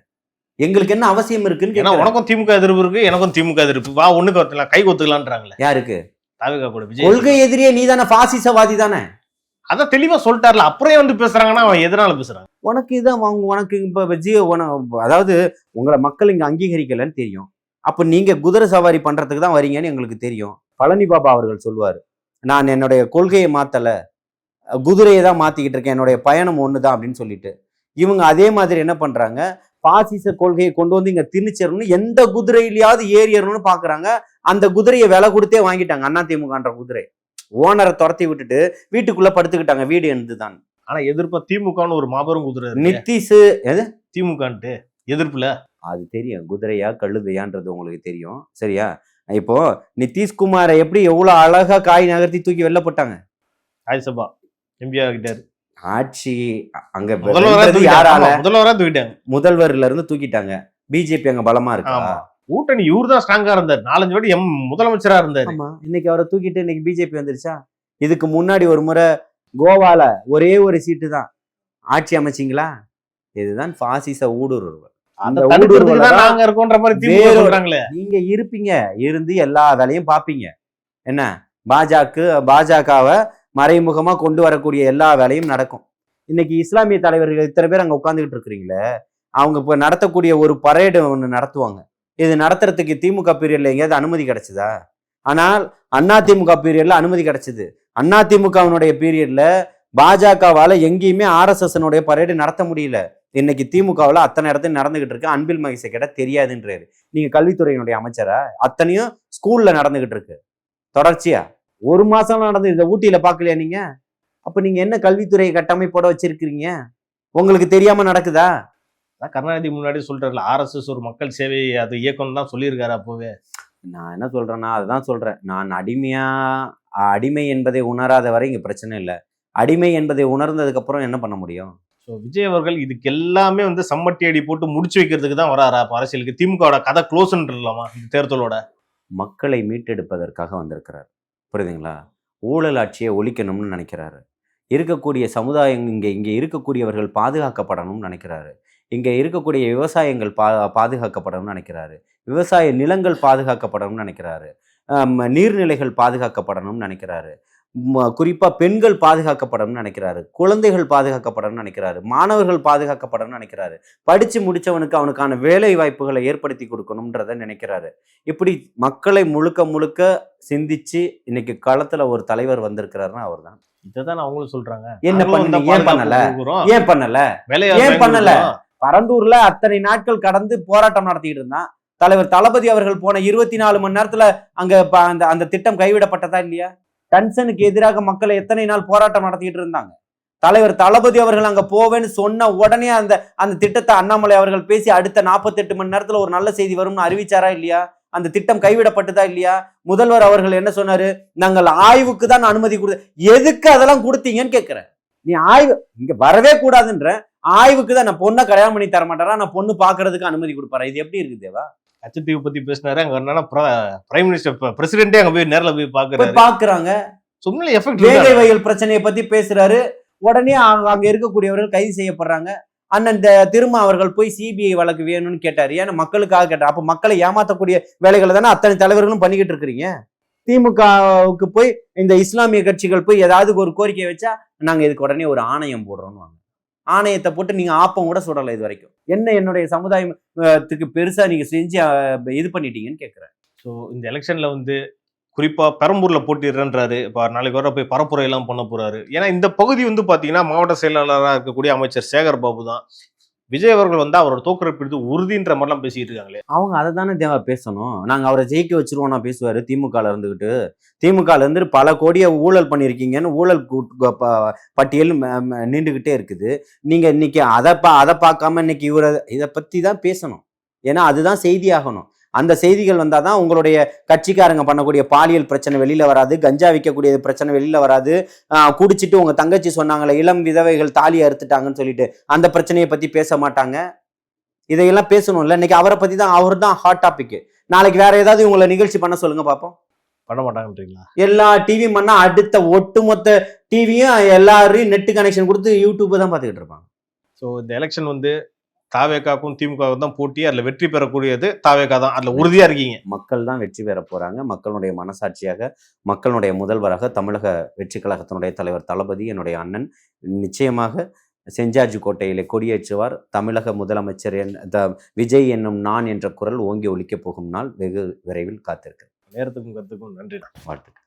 எங்களுக்கு என்ன அவசியம் இருக்குன்னு. உனக்கும் திமுக எதிர்ப்பு இருக்கு, எனக்கும் திமுக எதிர்ப்பு, வா ஒண்ணுக்கு வரலாம், கை கொத்துக்கலான்றாங்களே. யாருக்கு? தாவேக்கா கூட. விஜய் கொள்கை எதிரியே நீ தானே, பாசிசவாதி தானே. அத தெளிவா சொல்லிட்டார்ல, அப்புறம் வந்து பேசுறாங்கன்னா அவன் எதனால பேசுறாங்க? உனக்கு இதான் உனக்கு இப்ப அதாவது உங்களை மக்கள் இங்க அங்கீகரிக்கலன்னு தெரியும். அப்ப நீங்க குதிரை சவாரி பண்றதுக்கு தான் வரீங்கன்னு எங்களுக்கு தெரியும். பழனி பாபா அவர்கள் சொல்லுவாரு, நான் என்னுடைய கொள்கையை மாத்தல, குதிரையை தான் மாத்திக்கிட்டு இருக்கேன், என்னுடைய பயணம் ஒண்ணுதான் அப்படின்னு சொல்லிட்டு. இவங்க அதே மாதிரி என்ன பண்றாங்க, பாசிச கொள்கையை கொண்டு வந்து இங்க திணிச்சிடணும்னு எந்த குதிரையிலயாவது ஏறியறணும்னு பாக்குறாங்க. அந்த குதிரையை விலை கொடுத்தே வாங்கிட்டாங்க. அதிமுகன்ற குதிரை ஓனரை துரத்தி விட்டுட்டு வீட்டுக்குள்ள படுத்துக்கிட்டாங்க. வீடு என்னதுதான். ஆனா எதிர்ப்ப திமுகன்னு ஒரு மாபெரும் குதிரை நிதிஷ் எது திமுகன்ட்டு எதிர்ப்புல அது தெரியும். குதிரையா கழுதையான்றது உங்களுக்கு தெரியும் சரியா? இப்போ நிதிஷ்குமாரை எப்படி எவ்வளவு அழகா காய் நகர்த்தி தூக்கி வெளில போட்டாங்க. ராஜ்யசபா எம்பியா கிட்டாரு. ஆட்சி அங்க முதல்வரா தூக்கிட்டாங்க. முதல்வர்ல இருந்து தூக்கிட்டாங்க. பிஜேபி அங்க பலமா இருக்கு. கூட்டணி இவரு தான் ஸ்ட்ராங்கா இருந்தார். 4-5 வாட்டி முதலமைச்சரா இருந்தாரு. இன்னைக்கு அவரை தூக்கிட்டு இன்னைக்கு பிஜேபி வந்துருச்சா? இதுக்கு முன்னாடி ஒரு முறை கோவால ஒரே ஒரு சீட்டு தான் ஆட்சி அமைச்சிங்களா? இதுதான் பாசிச ஊடுருவல். நீங்க இருப்பீங்க, இருந்து எல்லா வேலையும் பாப்பீங்க. என்ன பாஜகவை மறைமுகமா கொண்டு வரக்கூடிய எல்லா வேலையும் நடக்கும். இன்னைக்கு இஸ்லாமிய தலைவர்கள் இத்தனை பேர் அங்க உட்கார்ந்துகிட்டு இருக்கிறீங்களே, அவங்க இப்ப நடத்தக்கூடிய ஒரு பரேடு ஒண்ணு நடத்துவாங்க. இது நடத்துறதுக்கு திமுக பீரியட்ல எங்கேயாவது அனுமதி கிடைச்சதா? ஆனால் அதிமுக பீரியட்ல அனுமதி கிடைச்சது. அதிமுகவினுடைய பீரியட்ல பாஜகவால எங்கேயுமே RSS பரேடு நடத்த முடியல. இன்னைக்கு திமுகவில் அத்தனை இடத்துல நடந்துகிட்டு இருக்கு. அன்பில் மகேஷை கேட்டா தெரியாதுன்றாரு. நீங்க கல்வித்துறையினுடைய அமைச்சரா? அத்தனையும் ஸ்கூல்ல நடந்துகிட்டு இருக்கு தொடர்ச்சியா. 1 மாசம் நடந்து இதை ஊட்டியில பாக்கலையா நீங்க? அப்ப நீங்க என்ன கல்வித்துறை கட்டமைப்போட வச்சிருக்கிறீங்க? உங்களுக்கு தெரியாம நடக்குதா? அதான் கருணாநிதி முன்னாடி சொல்றாருல, ஆர்எஸ்எஸ் ஒரு மக்கள் சேவை அது இயக்கம் தான் சொல்லியிருக்காரு அப்போவே. நான் என்ன சொல்றேன்னா அதுதான் சொல்றேன். நான் அடிமை என்பதை உணராத வரை இங்க பிரச்சனை இல்லை. அடிமை என்பதை உணர்ந்ததுக்கு அப்புறம் என்ன பண்ண முடியும்? ஸோ விஜய் அவர்கள் இதுக்கு எல்லாமே வந்து சம்மட்டி அடி போட்டு முடிச்சு வைக்கிறதுக்கு தான் வராரா இப்போ அரசியலுக்கு? திமுகவோட கதை க்ளோஸ்ன்றலாமா இந்த தேர்தலோட? மக்களை மீட்டெடுப்பதற்காக வந்திருக்கிறார். புரியுதுங்களா? ஊழல் ஆட்சியை ஒழிக்கணும்னு நினைக்கிறாரு. இருக்கக்கூடிய சமுதாயம் இங்கே இருக்கக்கூடியவர்கள் பாதுகாக்கப்படணும்னு நினைக்கிறாரு. இங்கே இருக்கக்கூடிய விவசாயங்கள் பாதுகாக்கப்படணும்னு நினைக்கிறாரு. விவசாய நிலங்கள் பாதுகாக்கப்படணும்னு நினைக்கிறாரு. நீர்நிலைகள் பாதுகாக்கப்படணும்னு நினைக்கிறாரு. குறிப்பாக பெண்கள் பாதுகாக்கப்படணும்னு நினைக்கிறாரு. குழந்தைகள் பாதுகாக்கப்படணும்னு நினைக்கிறாரு. மாணவர்கள் பாதுகாக்கப்படணும்னு நினைக்கிறாரு. படித்து முடித்தவனுக்கு அவனுக்கான வேலை வாய்ப்புகளை ஏற்படுத்தி கொடுக்கணுன்றதை நினைக்கிறாரு. இப்படி மக்களை முழுக்க சிந்திச்சு இன்னைக்கு களத்துல ஒரு தலைவர் வந்திருக்கிறாருன்னா அவர் தான். இதைதான் அவங்களும் சொல்றாங்க. என்ன பண்ணல? ஏன் பண்ணல? பரந்தூர்ல அத்தனை நாட்கள் கடந்து போராட்டம் நடத்திட்டு இருந்தான் தலைவர் தளபதி அவர்கள். போன 24 மணி நேரத்துல அங்க அந்த திட்டம் கைவிடப்பட்டதா இல்லையா? டன்சனுக்கு எதிராக மக்களை எத்தனை நாள் போராட்டம் நடத்திட்டு இருந்தாங்க. தலைவர் தளபதி அவர்கள் அங்க போவேன்னு சொன்ன உடனே அந்த திட்டத்தை அண்ணாமலை அவர்கள் பேசி அடுத்த 48 மணி நேரத்துல ஒரு நல்ல செய்தி வரும்னு அறிவிச்சாரா இல்லையா? அந்த திட்டம் கைவிடப்பட்டதா இல்லையா? முதல்வர் அவர்கள் என்ன சொன்னாரு? நாங்கள் ஆய்வுக்கு தான் அனுமதி கொடுத்த. எதுக்கு அதெல்லாம் கொடுத்தீங்கன்னு கேட்கிறேன். நீ ஆய்வு இங்க வரவே கூடாதுன்ற ஆய்வுக்கு தான். நான் பொண்ணை கல்யாணம் பண்ணி தர மாட்டாரா? நான் பொண்ணு பாக்குறதுக்கு அனுமதி கொடுப்பாரா? இது எப்படி இருக்கு தேவா? கச்சத்தீவு பத்தி பேசினாரு. அங்க என்னன்னா பிரைம் மினிஸ்டர் பிரசிடென்டே அங்க போய் நேரில் போய் பாக்குறாங்க. சும்மா எஃபெக்ட் வேலை வயல் பிரச்சனையை பத்தி பேசுறாரு. உடனே அங்க இருக்கக்கூடியவர்கள் கைது செய்யப்படுறாங்க. அண்ணன் திரும்ப அவர்கள் போய் சிபிஐ வழக்கு வேணும்னு கேட்டாரு. ஏன்னா மக்களுக்காக கேட்டார். அப்ப மக்களை ஏமாத்தக்கூடிய வேலைகளை தானே அத்தனை தலைவர்களும் பண்ணிக்கிட்டு இருக்கிறீங்க. திமுகவுக்கு போய் இந்த இஸ்லாமிய கட்சிகள் போய் ஏதாவது ஒரு கோரிக்கை வச்சா நாங்க இதுக்கு உடனே ஒரு ஆணையம் போடுறோம்னு வாங்க. ஆணையத்தை போட்டு நீங்க ஆப்பம் கூட சுடலை இது வரைக்கும். என்ன என்னுடைய சமுதாயத்துக்கு பெருசா நீங்க செஞ்சு இது பண்ணிட்டீங்கன்னு கேட்கிறேன். ஸோ இந்த எலெக்ஷன்ல வந்து குறிப்பா பெரம்பூர்ல போட்டிடுறேன்றாரு. இப்போ நாளைக்கு வர போய் பரப்புரை எல்லாம் பண்ண போறாரு. ஏன்னா இந்த பகுதி வந்து பாத்தீங்கன்னா மாவட்ட செயலாளராக இருக்கக்கூடிய அமைச்சர் சேகர் பாபு தான். விஜய் அவர்கள் வந்து அவரோட தோற்கடிப்பு உறுதின்ற மாதிரிலாம் பேசிட்டு இருக்காங்களே. அவங்க அதை தானே தேவை பேசணும். நாங்க அவரை ஜெயிக்க வச்சிருவோம் நான் பேசுவாரு. திமுகல இருந்துகிட்டு திமுகல இருந்து பல கோடியை ஊழல் பண்ணியிருக்கீங்கன்னு ஊழல் பட்டியல் நீண்டுகிட்டே இருக்குது. நீங்க இன்னைக்கு அதை பார்க்காம இன்னைக்கு இதை பத்தி தான் பேசணும். ஏன்னா அதுதான் செய்தி ஆகணும். அந்த செய்திகள் வந்தாதான் உங்களுடைய கட்சிக்காரங்க பண்ணக்கூடிய பாலியல் பிரச்சனை வெளியில வராது. கஞ்சா விற்கக்கூடிய பிரச்சனை வெளியில வராது. குடிச்சிட்டு உங்க தங்கச்சி சொன்னாங்களே இளம் விதவைகள் தாலி அறுத்துட்டாங்கன்னு சொல்லிட்டு அந்த பிரச்சனையை பத்தி பேச மாட்டாங்க. இதையெல்லாம் பேசணும்ல. இன்னைக்கு அவரை பத்தி தான், அவர் தான் ஹாட் டாபிக். நாளைக்கு வேற ஏதாவது உங்களை நிகழ்ச்சி பண்ண சொல்லுங்க பாப்போம். பண்ண மாட்டாங்கன்றீங்களா? எல்லா டிவியும் பண்ணா அடுத்த ஒட்டுமொத்த டிவியும் எல்லாரையும் நெட் கனெக்ஷன் கொடுத்து யூடியூப் தான் பார்த்துக்கிட்டு இருப்பாங்க. ஸோ இந்த எலெக்ஷன் வந்து தாவேகாக்கும் திமுகவும் தான் போட்டி. அதுல வெற்றி பெறக்கூடியது தாவேகா தான். அதுல உறுதியா இருக்கீங்க. மக்கள் தான் வெற்றி பெற போறாங்க. மக்களுடைய மனசாட்சியாக, மக்களுடைய முதல்வராக தமிழக வெற்றி கழகத்தினுடைய தலைவர் தளபதி என்னுடைய அண்ணன் நிச்சயமாக செஞ்சார்ஜ் கோட்டையிலே கொடியேற்றுவார். தமிழக முதலமைச்சர் விஜய் என்னும் நான் என்ற குரல் ஓங்கி ஒலிக்கப் போகும் நாள் வெகு விரைவில் காத்திருக்கிறேன். நேரத்துக்கும் கருத்துக்கும் நன்றி. வாழ்த்துக்கள்.